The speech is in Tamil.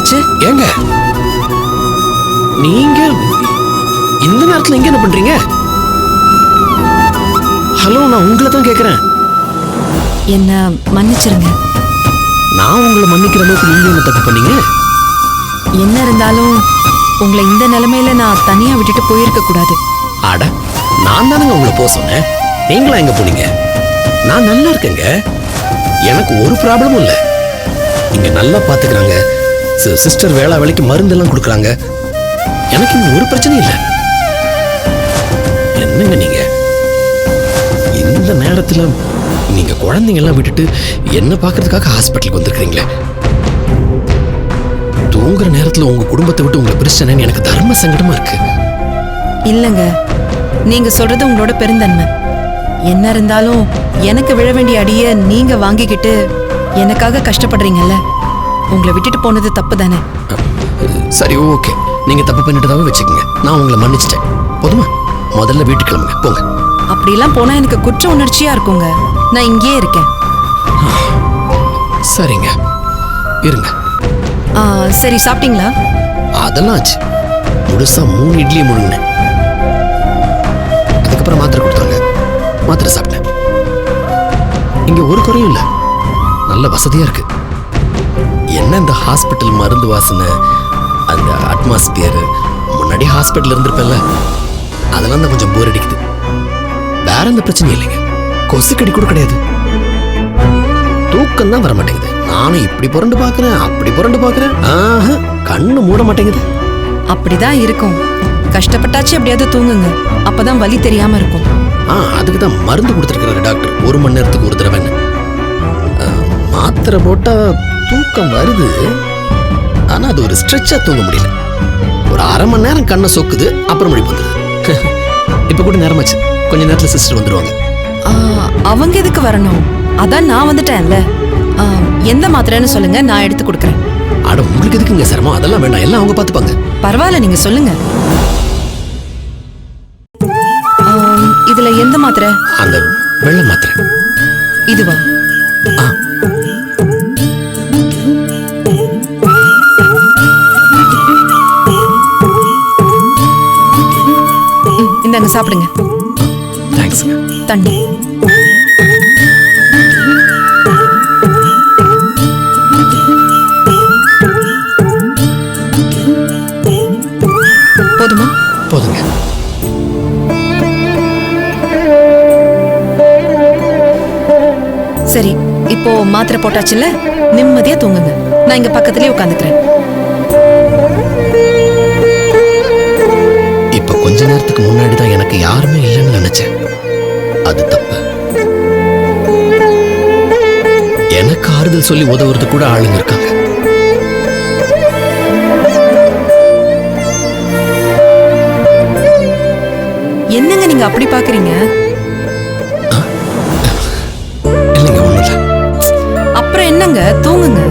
என்னாச்சு? ஏங்க நீங்க இந்த நேரத்துல இங்க என்ன பண்றீங்க? ஹலோ, நான் உங்களை தான் கேக்குறேன். என்ன மன்னிச்சிருங்க. நான் உங்களை மன்னிக்கிற அளவுக்கு நீங்க என்ன தப்பு பண்ணீங்க? என்ன இருந்தாலும் உங்களை இந்த நிலைமையில நான் தனியா விட்டுட்டு போயிருக்க கூடாது. அட, நான் தானுங்க உங்களை போக சொன்னேன். நீங்களா எங்க போனீங்க? நான் நல்லா இருக்கேங்க. எனக்கு ஒரு ப்ராப்ளமும் இல்லை. இங்க நல்லா பாத்துக்கிறாங்க. சிஸ்டர் வேளா வேலைக்கு மருந்தெல்லாம் கொடுக்குறாங்க. எனக்கு இங்க ஒரு பிரச்சனையும் இல்லை. என்னங்க நீங்க இந்த நேரத்துல நீங்க குழந்தைங்க எல்லாம் விட்டுட்டு என்ன பாக்குறதுக்காக ஹாஸ்பிட்டலுக்கு வந்திருக்கீங்களே? தூங்குற நேரத்துல உங்க குடும்பத்தை விட்டு உங்களை பிரிச்சனேன்னு எனக்கு தர்ம சங்கடமா இருக்கு. இல்லங்க, நீங்க சொல்றது உங்களோட பெருந்தன்மை. என்ன இருந்தாலும் எனக்கு விழ வேண்டிய அடிய நீங்க வாங்கிக்கிட்டு எனக்காக கஷ்டப்படுறீங்கல்ல. உங்களை விட்டுட்டு போனது தப்பு தானே? சரி, ஓகே. நீங்க தப்பு பண்ணிட்டதாவே வச்சுக்கோங்க. நான் உங்களை மன்னிச்சிட்டேன். போதுமா? முதல்ல வீட்டுக்கு கிளம்புங்க, போங்க. அப்படிலாம் போனா எனக்கு குற்ற உணர்ச்சியா இருக்குங்க. நான் இங்கேயே இருக்கேன். சரிங்க, இருங்க. சரி, சாப்பிட்டீங்களா? அதெல்லாம் ஆச்சு. முழுசா 3 இட்லியை முழுங்கினேன். அதுக்கப்புறம் மாத்திரை கொடுத்தாங்க, மாத்திரை சாப்பிட்டேன். இங்க ஒரு குறையும் இல்லை, நல்ல வசதியா இருக்கு. என்ன இந்த ஹாஸ்பிட்டல் மருந்து வாசனை, அந்த அட்மாஸ்பியர், முன்னாடி ஹாஸ்பிட்டல் இருந்திருப்பேன்ல, அதெல்லாம் தான் கொஞ்சம் போர் அடிக்குது. வேற எந்த பிரச்சனையும் இல்லைங்க. கொசுக்கடி கூட கிடையாது. தூக்கம் தான் வர மாட்டேங்குது. நானும் இப்படி புரண்டு பாக்குறேன், அப்படி புரண்டு பாக்குறேன். கண்ணு மூட மாட்டேங்குது. அப்படிதான் இருக்கும். கஷ்டப்பட்டாச்சு எப்படியாவது தூங்குங்க, அப்பதான் வலி தெரியாம இருக்கும். அதுக்கு தான் மருந்து கொடுத்துருக்கிறாரு டாக்டர், 1 மணி நேரத்துக்கு ஒரு தடவை. மாத்திரை போட்டா தூக்கம் வருது, ஆனா அது ஒரு ஸ்ட்ரெச்சா தூங்க முடியல. ஒரு 1/2 மணி நேரம் கண்ணை சொக்குது, அப்புறம் முடி வந்துடுது. இப்ப கூட நேரமாச்சு, கொஞ்ச நேரத்துல சிஸ்டர் வந்துருவாங்க. அவங்க எதுக்கு வரணும்? அதான் நான் வந்துட்டேன்ல. எந்த மாத்திரைன்னு சொல்லுங்க, நான் எடுத்து கொடுக்குறேன். அட, உங்களுக்கு எதுக்குங்க சிரமம்? அதெல்லாம் வேண்டாம், எல்லாம் அவங்க பாத்துப்பாங்க. பரவாயில்ல, நீங்க சொல்லுங்க. இதுல எந்த மாத்திரை? அந்த வெள்ளை மாத்திரை. இதுவா? இந்தாங்க, சாப்பிடுங்க. தேங்க்ஸ். தண்ணி. போதுமா? போதுங்க. சரி, இப்போ மாத்திரை போட்டாச்சுல்ல, நிம்மதியா தூங்குங்க. நான் இங்க பக்கத்துலயே உட்காந்துக்கிறேன். இப்ப கொஞ்ச நேரத்துக்கு முன்னாடி தான் எனக்கு யாருமே இல்லைன்னு நினைச்சேன். அது தப்பு. எனக்கு ஆறுதல் சொல்லி உதவுறது கூட ஆளுங்க இருக்காங்க. என்னங்க நீங்க அப்படி பாக்குறீங்க? இல்லைங்க, ஒண்ணும் இல்ல. அப்புறம் என்னங்க, தூங்குங்க.